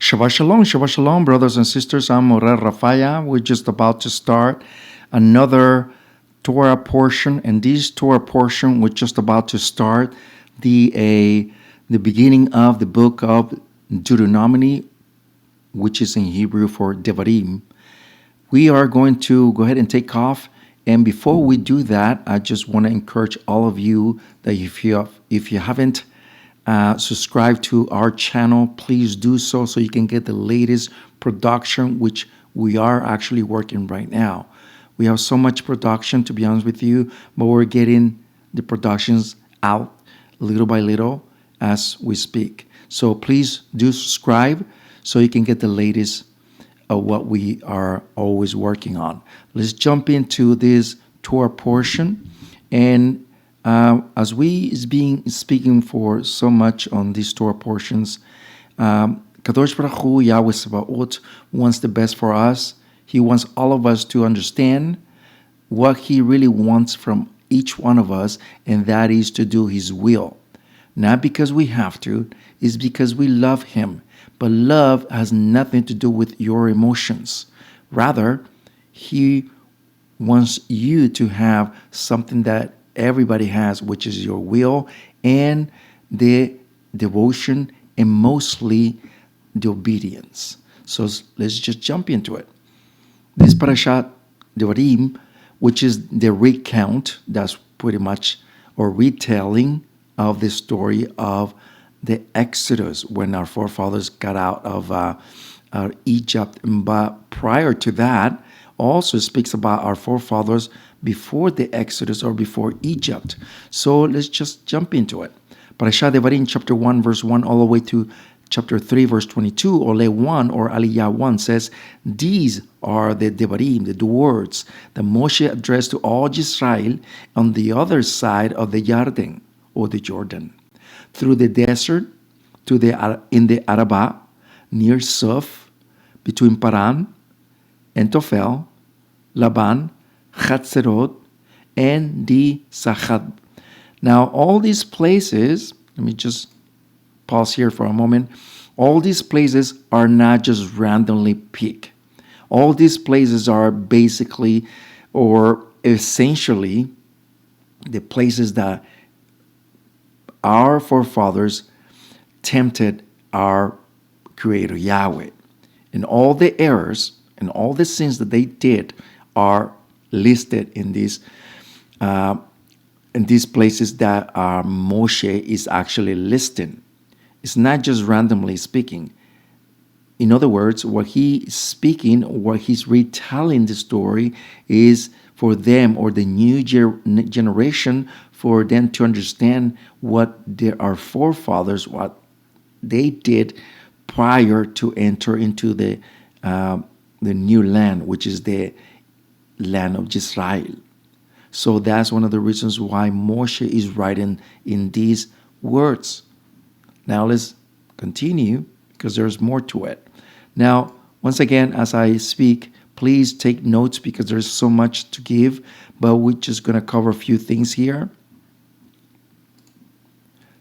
Shabbat Shalom, brothers and sisters. I'm Moreh Rapha'Yah. We're just about to start another Torah portion, and this Torah portion we're just about to start the beginning of the book of Deuteronomy, which is in Hebrew for Devarim. We are going to go ahead and take off, and before we do that, I just want to encourage all of you that if you haven't subscribe to our channel, please do so you can get the latest production, which we are actually working right now. We have so much production, to be honest with you, but we're getting the productions out little by little as we speak. So please do subscribe so you can get the latest of what we are always working on. Let's jump into this Torah portion. And as we is being speaking for so much on these Torah portions, Kadosh Baruch Hu, Yahweh Sabaoth, wants the best for us. He wants all of us to understand what He really wants from each one of us, and that is to do His will. Not because we have to, it's because we love Him. But love has nothing to do with your emotions. Rather, He wants you to have something that everybody has, which is your will and the devotion and mostly the obedience. So let's just jump into it. This Parashat Devarim, which is the recount, that's pretty much, or retelling of the story of the Exodus when our forefathers got out of Egypt. But prior to that, also speaks about our forefathers before the Exodus or before Egypt. So let's just jump into it. Parashat Devarim, chapter 1, verse 1, all the way to chapter 3, verse 22, Ole 1 or Aliyah 1 says, "These are the Devarim, the words that Moshe addressed to all Israel on the other side of the Jordan, or the Jordan, through the desert in the Arabah, near Suf, between Paran and Tophel, Laban, Chatzerot, and the Sachad." Now, all these places, let me just pause here for a moment. All these places are not just randomly picked. All these places are basically or essentially the places that our forefathers tempted our Creator Yahweh. And all the errors and all the sins that they did are listed in these places that Moshe is actually listing. It's not just randomly speaking. In other words, what he's speaking, what he's retelling the story is for them or the new generation, for them to understand what our forefathers, what they did prior to enter into the new land, which is the land of Israel. So that's one of the reasons why Moshe is writing in these words. Now let's continue because there's more to it. Now, once again, as I speak, please take notes because there's so much to give, but we're just going to cover a few things here.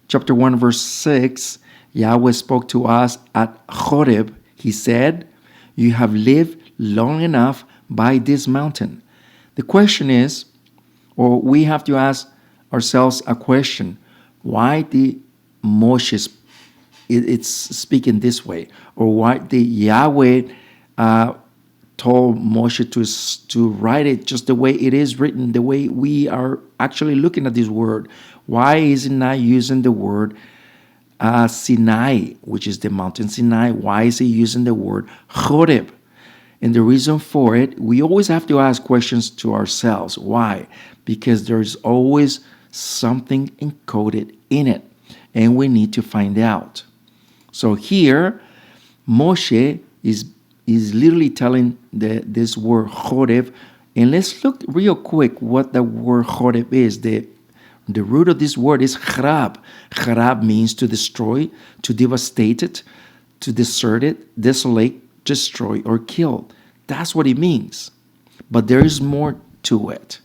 Chapter 1, verse 6, Yahweh spoke to us at Horeb. He said, "You have lived long enough by this mountain." The question is, or we have to ask ourselves a question: why did Moshe it's speaking this way, or why did Yahweh told Moshe to write it just the way it is written, the way we are actually looking at this word? Why is it not using the word Sinai, which is the mountain Sinai? Why is he using the word Horeb? And the reason for it, we always have to ask questions to ourselves. Why? Because there's always something encoded in it, and we need to find out. So here, Moshe is literally telling this word Horeb, and let's look real quick what the word Horeb is. The root of this word is Charab. Charab means to destroy, to devastate it, to desert it, desolate, destroy, or kill. That's what it means. But there is more to it.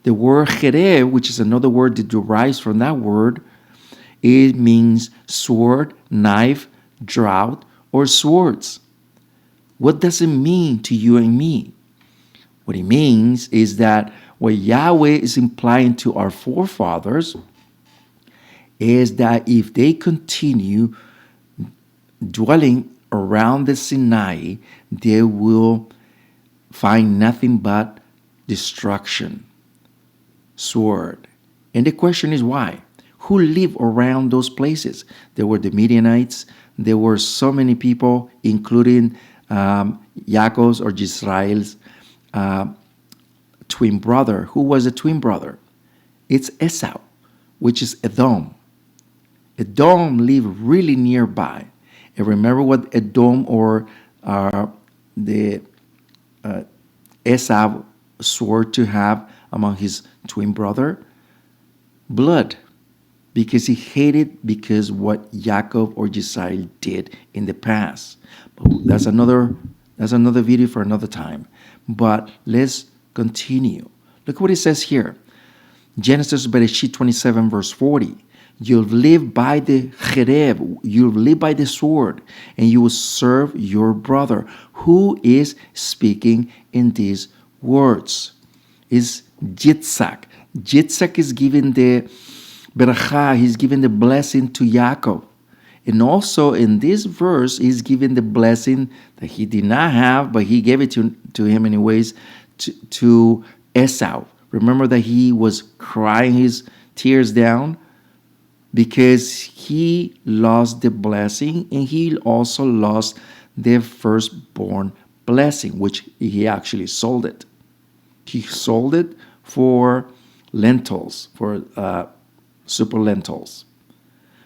The word Chereb, which is another word that derives from that word, it means sword, knife, drought, or swords. What does it mean to you and me? What it means is that what Yahweh is implying to our forefathers is that if they continue dwelling around the Sinai, they will find nothing but destruction, sword. And the question is why? Who live around those places? There were the Midianites. There were so many people, including Yaakov's or Yisrael's twin brother. Who was a twin brother? It's Esau, which is Edom. Edom lived really nearby. And remember what Edom or the Esau swore to have among his twin brother? Blood. Because he hated because what Yaakov or Yisrael did in the past. But that's another video for another time. But let's continue. Look what it says here. Genesis Bereshit 27 verse 40. You'll live by the chereb, you'll live by the sword, and you will serve your brother. Who is speaking in these words? Is Yitzhak. Yitzhak is giving the beracha, he's giving the blessing to Yaakov. And also in this verse, he's giving the blessing that he did not have, but he gave it to him anyways, to Esau. Remember that he was crying his tears down because he lost the blessing and he also lost the firstborn blessing, which he actually sold it. He sold it for lentils, for super lentils.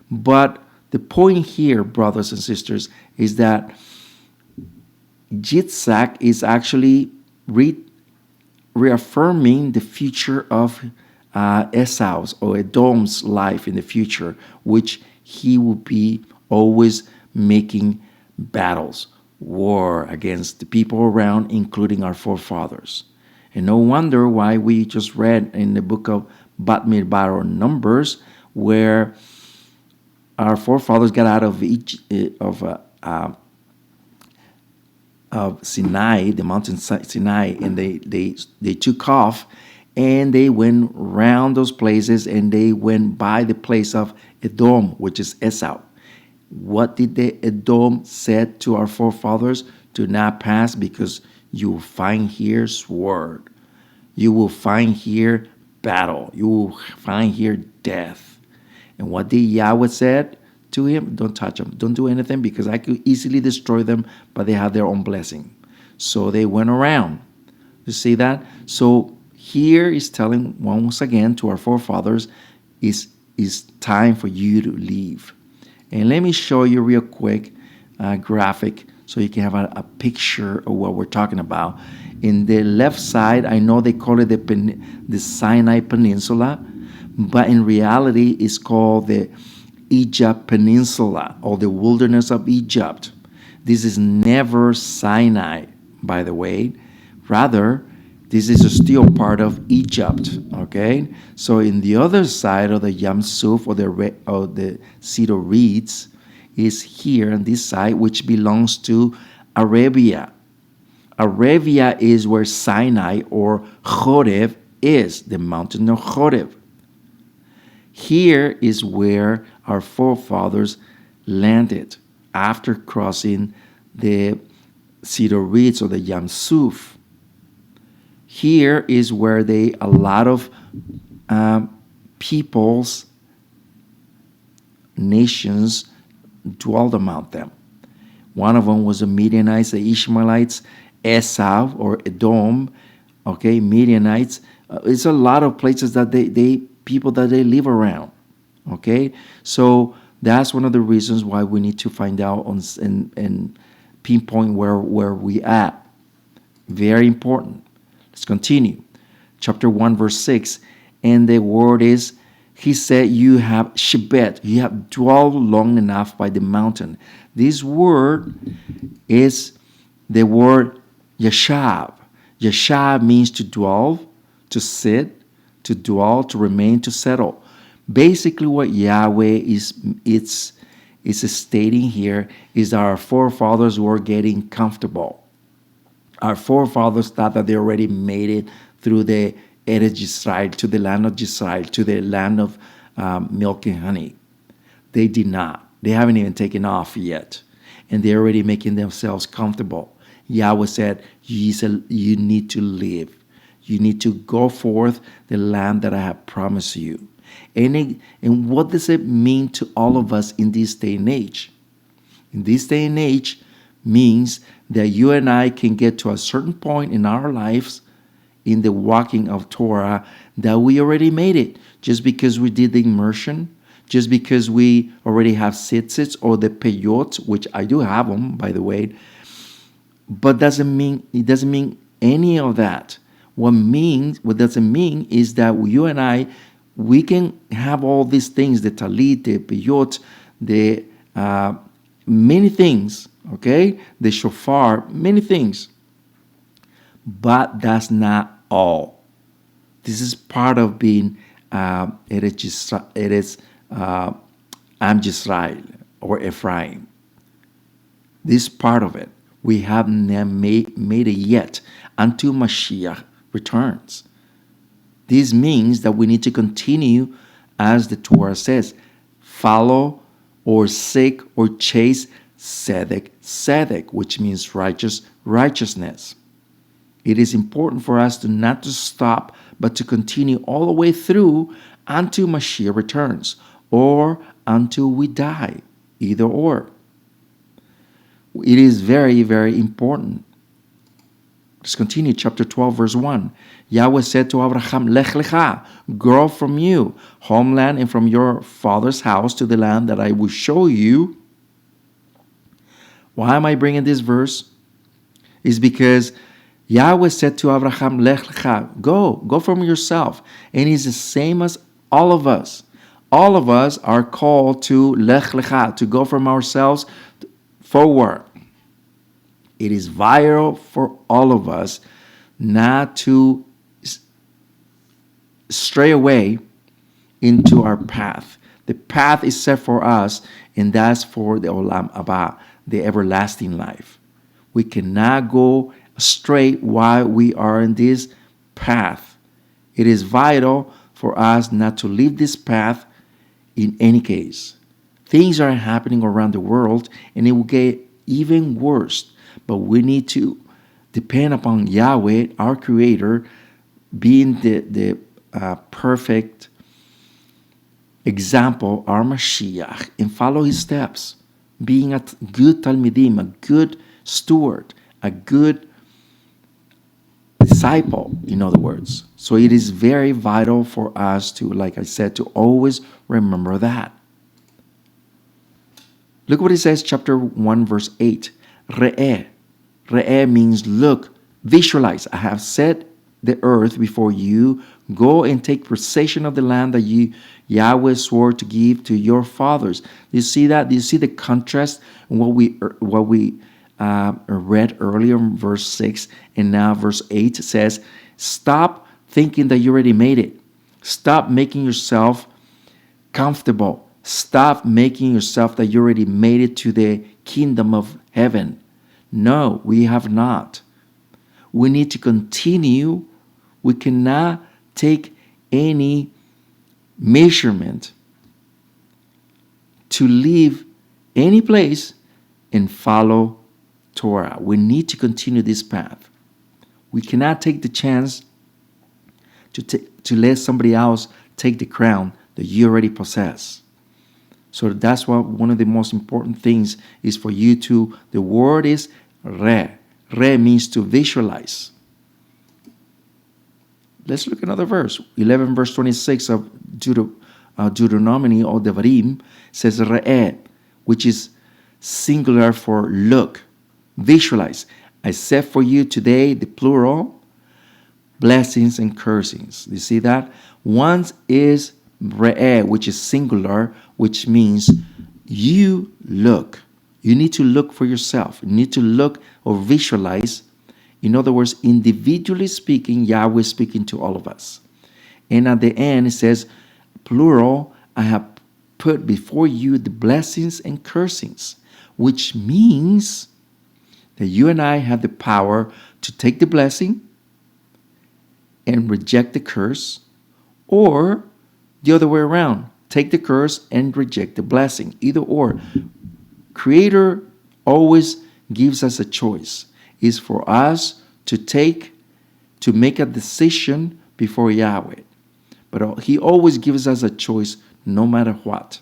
But the point here, brothers and sisters, is that Yitzhak is actually reaffirming the future of Esau's or Edom's life in the future, which he will be always making battles, war against the people around, including our forefathers. And no wonder why we just read in the book of Bamidbar or Numbers, where our forefathers got out of Sinai, the mountain Sinai, and they took off and they went around those places and they went by the place of Edom, which is Esau. What did the Edom said to our forefathers? Do not pass, because you will find here sword. You will find here battle. You will find here death. And what did Yahweh said to him? Don't touch them. Don't do anything, because I could easily destroy them, but they have their own blessing. So they went around. You see that? So here is telling once again to our forefathers, is time for you to leave. And let me show you real quick a graphic so you can have a picture of what we're talking about. In the left side, I know they call it the Sinai Peninsula, but in reality, it's called the Egypt Peninsula or the wilderness of Egypt. This is never Sinai, by the way. Rather, this is still part of Egypt, okay? So in the other side of the Yam Suf or the cedar reeds is here on this side, which belongs to Arabia. Arabia is where Sinai or Horeb is, the mountain of Horeb. Here is where our forefathers landed after crossing the cedar reeds or the Yam Suf. Here is where a lot of peoples, nations dwelled among them. One of them was the Midianites, the Ishmaelites, Esau or Edom, okay, Midianites. It's a lot of places that people that they live around, okay? So that's one of the reasons why we need to find out and pinpoint where we at. Very important. Let's continue. Chapter 1, verse 6. And the word is, he said, you have shebet, you have dwelled long enough by the mountain. This word is the word yashab. Yashab means to dwell, to sit, to dwell, to remain, to settle. Basically what Yahweh is is stating here is that our forefathers were getting comfortable. Our forefathers thought that they already made it through the Eretz Yisrael, to the land of Yisrael, to the land of milk and honey. They did not. They haven't even taken off yet. And they're already making themselves comfortable. Yahweh said, you need to live. You need to go forth the land that I have promised you. And what does it mean to all of us in this day and age? In this day and age means that you and I can get to a certain point in our lives in the walking of Torah that we already made it. Just because we did the immersion, just because we already have tzitzits or the peyot, which I do have them, by the way, but it doesn't mean any of that. What doesn't mean is that you and I, we can have all these things, the talit, the peyot, the many things, okay? The shofar, many things. But that's not all. This is part of being Am Yisrael or Ephraim. This part of it. We haven't made it yet until Mashiach returns. This means that we need to continue, as the Torah says, follow or seek or chase tzedek, which means righteousness. It is important for us to not to stop, but to continue all the way through until Mashiach returns or until we die, either or. It is very, very important. Let's continue. Chapter 12, verse 1. Yahweh said to Abraham, Lech lecha, go from you, homeland, and from your father's house to the land that I will show you. Why am I bringing this verse? It's because Yahweh said to Abraham, Lech lecha, go from yourself. And it's the same as all of us. All of us are called to Lech lecha, to go from ourselves forward. It is vital for all of us not to stray away into our path. The path is set for us, and that's for the Olam Abba, the everlasting life. We cannot go astray while we are in this path. It is vital for us not to leave this path in any case. Things are happening around the world, and it will get even worse. But we need to depend upon Yahweh, our Creator, being the perfect example, our Mashiach, and follow His steps. Being a good Talmidim, a good steward, a good disciple, in other words. So it is very vital for us to, like I said, to always remember that. Look what it says, chapter 1, verse 8. Re'eh. Re'eh means look, visualize. I have set the earth before you. Go and take possession of the land that Yahweh swore to give to your fathers. Do you see that? Do you see the contrast in what we read earlier in verse 6 and now verse 8 says, stop thinking that you already made it. Stop making yourself comfortable. Stop making yourself that you already made it to the kingdom of heaven. No, we have not. We need to continue. We cannot take any measurement to leave any place and follow Torah. We need to continue this path. We cannot take the chance to let somebody else take the crown that you already possess. So that's what one of the most important things is for you to, the word is Re. Re means to visualize. Let's look at another verse. 11 verse 26 of Deuteronomy or Devarim says Re'eh, which is singular for look, visualize. I set for you today, the plural, blessings and cursings. You see that? One is Re'eh, which is singular, which means you look. You need to look for yourself. You need to look or visualize. In other words, individually speaking, Yahweh is speaking to all of us. And at the end, it says, plural, I have put before you the blessings and cursings, which means that you and I have the power to take the blessing and reject the curse, or the other way around, take the curse and reject the blessing. Either or. Creator always gives us a choice. It's for us to make a decision before Yahweh. But he always gives us a choice no matter what.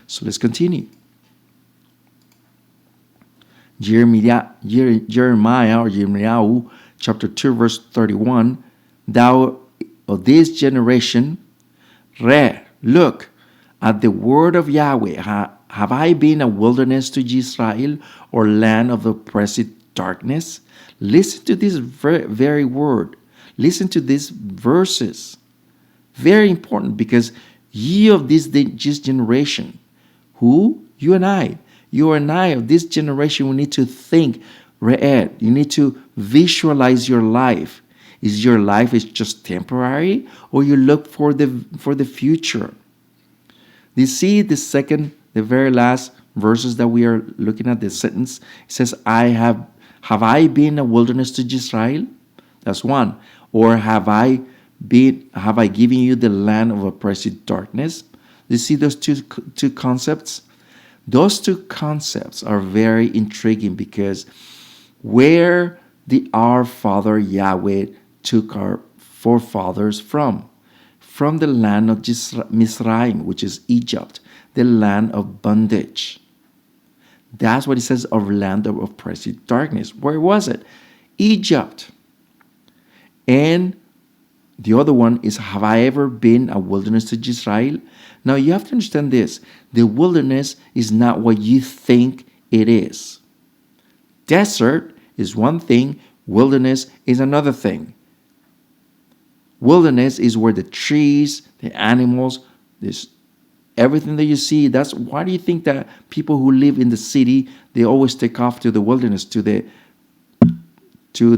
So let's continue. Jeremiah or Yirmiyahu, chapter 2, verse 31. Thou of this generation, look at the word of Yahweh. Have I been a wilderness to Israel, or land of oppressive darkness? Listen to this very word. Listen to these verses. Very important, because ye of this generation, who? You and I. You and I of this generation, we need to think, you need to visualize your life. Is your life just temporary, or you look for the future? You see the very last verses that we are looking at, this sentence. It says, have I been a wilderness to Israel? That's one. Or have I given you the land of oppressive darkness? You see those two concepts? Those two concepts are very intriguing, because where did our Father Yahweh took our forefathers from the land of Mizraim, which is Egypt, the land of bondage. That's what it says, of land of oppressive darkness. Where was it? Egypt. And the other one is, have I ever been a wilderness to Israel? Now you have to understand this. The wilderness is not what you think it is. Desert is one thing. Wilderness is another thing. Wilderness is where the trees, the animals, everything that you see. That's why do you think that people who live in the city, they always take off to the wilderness, to the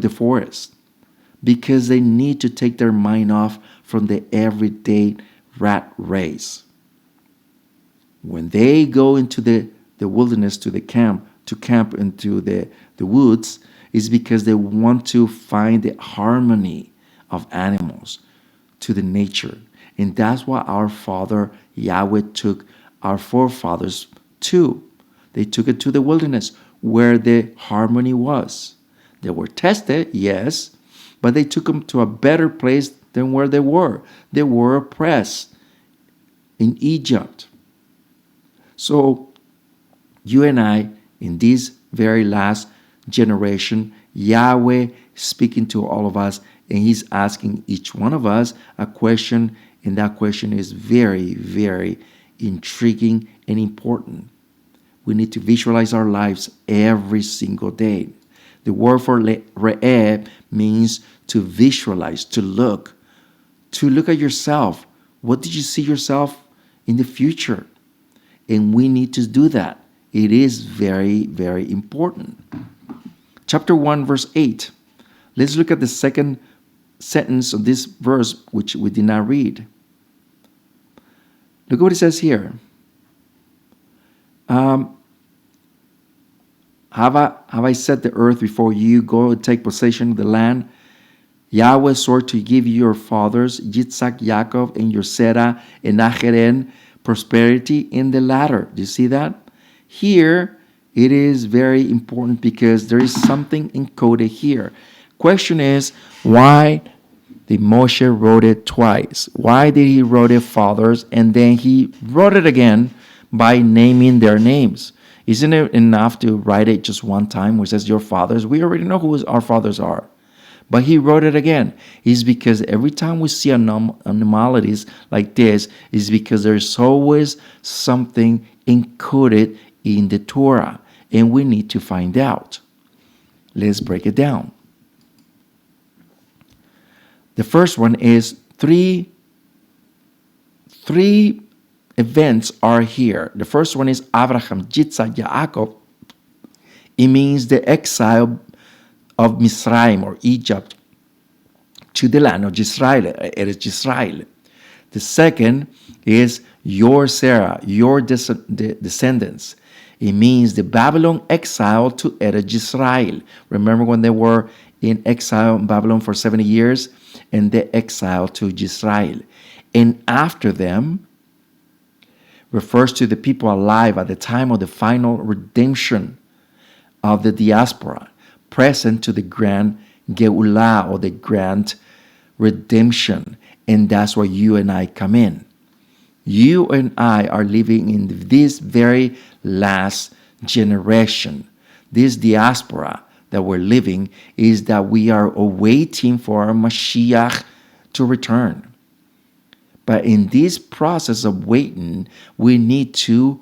forest? Because they need to take their mind off from the everyday rat race. When they go into the wilderness, to camp into the woods, is because they want to find the harmony of animals to the nature. And that's what our Father Yahweh took our forefathers to. They took it to the wilderness, where the harmony was. They were tested, yes, but they took them to a better place than where they were. They were oppressed in Egypt. So you and I, in this very last generation, Yahweh speaking to all of us, and he's asking each one of us a question, and that question is very, very intriguing and important. We need to visualize our lives every single day. The word for re'eh means to visualize, to look at yourself. What did you see yourself in the future? And we need to do that. It is very, very important. Chapter 1, verse 8. Let's look at the second sentence of this verse, which we did not read. Look at what it says here. Have I set the earth before you? Go and take possession of the land. Yahweh swore to give your fathers, Yitzhak, Yaakov, and your Serah, and Nacheren, prosperity in the latter. Do you see that? Here, it is very important, because there is something encoded here. Question is, why did Moshe wrote it twice? Why did he wrote it fathers, and then he wrote it again by naming their names? Isn't it enough to write it just one time where it says your fathers? We already know who our fathers are. But he wrote it again. It's because every time we see anomalies like this, is because there's always something encoded in the Torah, and we need to find out. Let's break it down. The first one is three events are here. The first one is Abraham, Yitzhak, Yaakov. It means the exile of Mizraim, or Egypt, to the land of Israel. It is Israel. The second is your Sarah, your descendants. It means the Babylon exile to Eretz Israel. Remember when they were in exile in Babylon for 70 years? And they exiled to Israel. And after them refers to the people alive at the time of the final redemption of the diaspora, present to the grand Geulah, or the grand redemption. And that's where you and I come in. You and I are living in this very last generation. This diaspora that we're living is that we are awaiting for our Mashiach to return. But in this process of waiting, we need to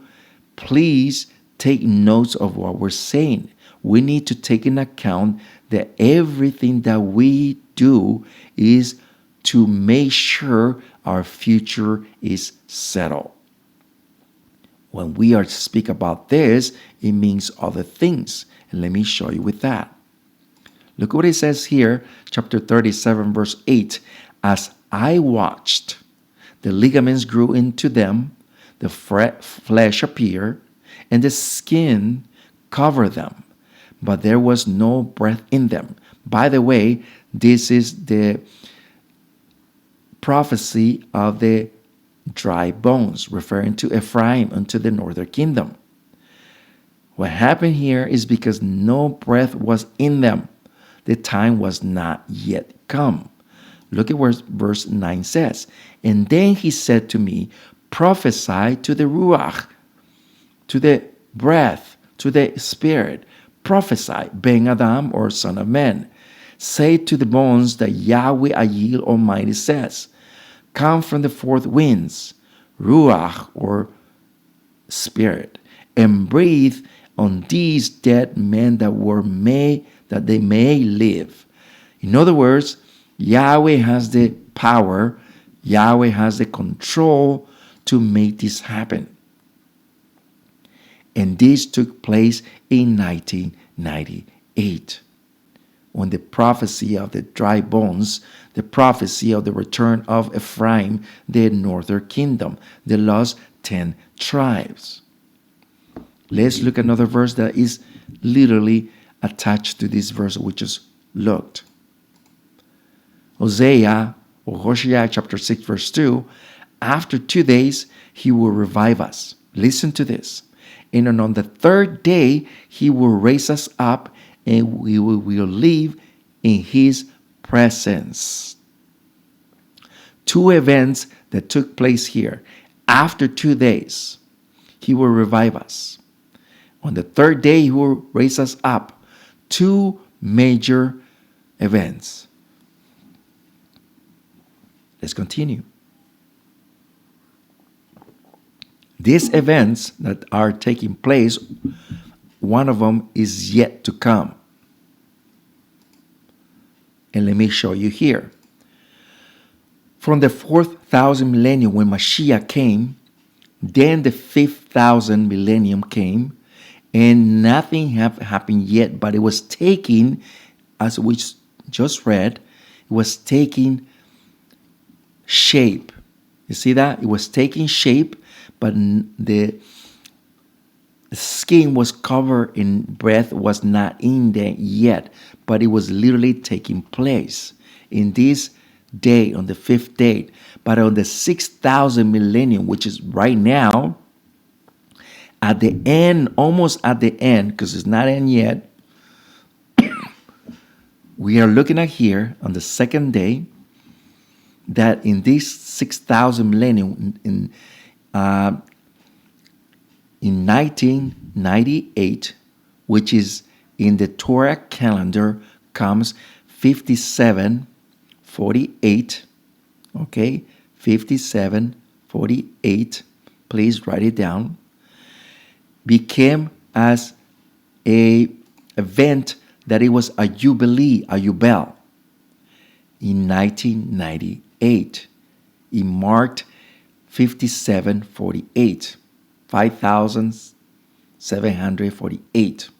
please take notes of what we're saying. We need to take into account that everything that we do is to make sure our future is settled. When we are to speak about this, it means other things. And let me show you with that. Look what it says here, chapter 37, verse 8. As I watched, the ligaments grew into them, the flesh appeared, and the skin covered them, but there was no breath in them. By the way, this is the prophecy of the dry bones, referring to Ephraim unto the northern kingdom. What happened here is because no breath was in them. The time was not yet come. Look at what verse 9 says. And then he said to me, prophesy to the Ruach, to the breath, to the spirit. Prophesy, Ben Adam, or son of man. Say to the bones that Yahweh Ayil Almighty says, come from the fourth winds, Ruach, or spirit, and breathe on these dead men that they may live. In other words, Yahweh has the power, Yahweh has the control to make this happen. And this took place in 1998. When the prophecy of the dry bones, the prophecy of the return of Ephraim, the northern kingdom, the lost 10 tribes. Let's look at another verse that is literally attached to this verse we just looked. Hosea chapter 6, verse 2. After 2 days, he will revive us. Listen to this. And on the third day, he will raise us up, and we will live in his presence. 2 events that took place here. After 2 days, he will revive us. On the third day, he will raise us up. 2 major events. Let's continue. These events that are taking place, one of them is yet to come. And let me show you here. From the 4,000 millennium when Mashiach came, then the 5,000 millennium came, and nothing have happened yet, but it was taking, as we just read, it was taking shape. You see that? It was taking shape, but the skin was covered and breath was not in there yet, but it was literally taking place in this day, on the 5th day. But on the 6,000 millennium, which is right now, at the end, almost at the end, because it's not end yet, we are looking at here on the second day that in this 6,000 millennium, in 1998, which is in the Torah calendar, comes 5748. Okay, 5748. Please write it down. Became as a event that it was a jubilee, a yubel. In 1998, it marked 5748. 5,748.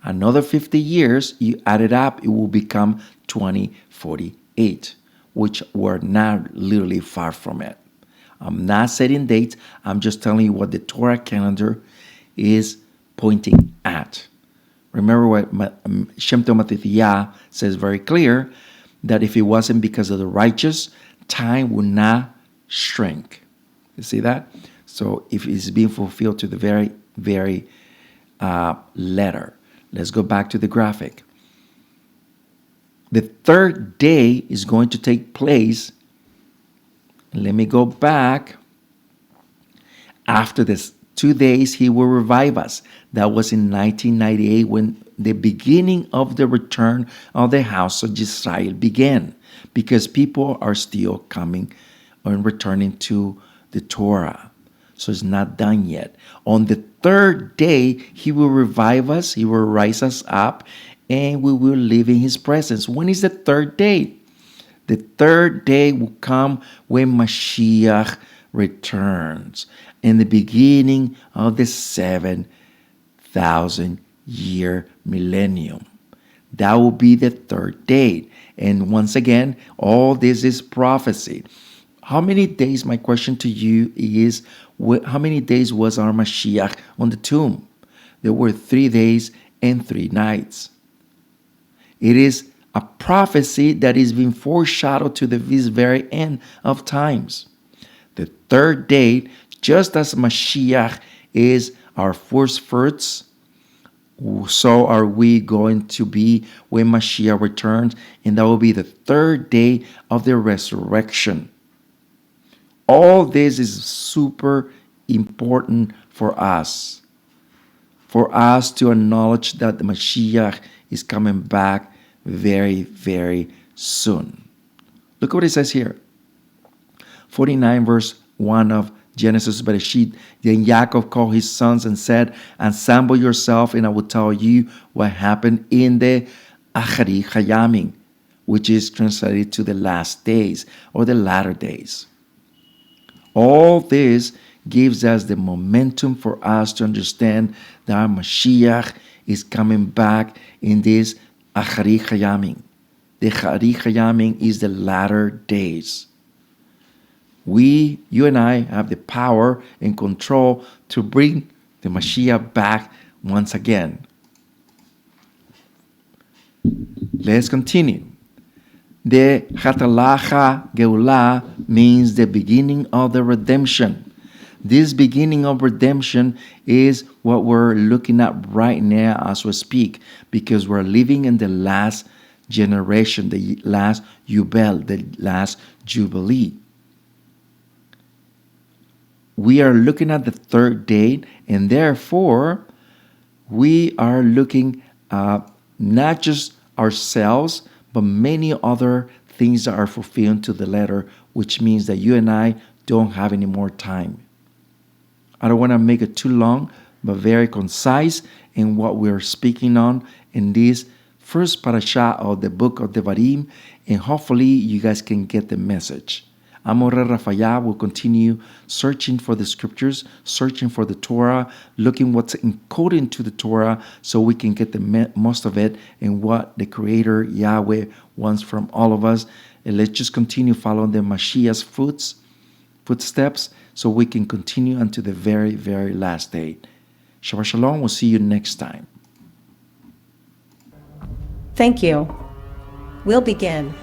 Another 50 years, you add it up, it will become 2048, which we're not literally far from it. I'm not setting dates. I'm just telling you what the Torah calendar is pointing at. Remember what Shem Tov Matithiyah says very clear, that if it wasn't because of the righteous, time would not shrink. You see that? So if it's being fulfilled to the very, very letter. Let's go back to the graphic. The third day is going to take place. Let me go back. After this 2 days, he will revive us. That was in 1998 when the beginning of the return of the house of Israel began, because people are still coming and returning to the Torah. So it's not done yet. On the third day, he will revive us, he will rise us up, and we will live in his presence. When is the third day? The third day will come when Mashiach returns in the beginning of the 7,000-year millennium. That will be the third day. And once again, all this is prophecy. How many days, my question to you is, how many days was our Mashiach on the tomb? There were 3 days and 3 nights. It is a prophecy that is being foreshadowed to this very end of times. The third day, just as Mashiach is our first fruits, so are we going to be when Mashiach returns, and that will be the third day of the resurrection. All this is super important for us to acknowledge that the Mashiach is coming back very, very soon. Look what it says here. 49 verse 1 of Genesis Bereshit. Then Yaakov called his sons and said, assemble yourself, and I will tell you what happened in the Achari Chayamim, which is translated to the last days or the latter days. All this gives us the momentum for us to understand that our Mashiach is coming back in this Achari Chayamim. The Achari Chayamim is the latter days. You and I have the power and control to bring the Mashiach back once again. Let's continue. The Hatalacha Geulah means the beginning of the redemption. This beginning of redemption is what we're looking at right now as we speak, because we're living in the last generation, the last Yubel, the last Jubilee. We are looking at the third day, and therefore we are looking at not just ourselves, but many other things that are fulfilled to the letter, which means that you and I don't have any more time. I don't want to make it too long, but very concise in what we're speaking on in this first parasha of the book of Devarim, and hopefully you guys can get the message. I'm Moreh Rapha'Yah. Will continue searching for the scriptures, searching for the Torah, looking what's encoded into the Torah so we can get the most of it and what the Creator Yahweh wants from all of us. And let's just continue following the Mashiach's footsteps so we can continue until the very, very last day. Shabbat Shalom. We'll see you next time. Thank you. We'll begin.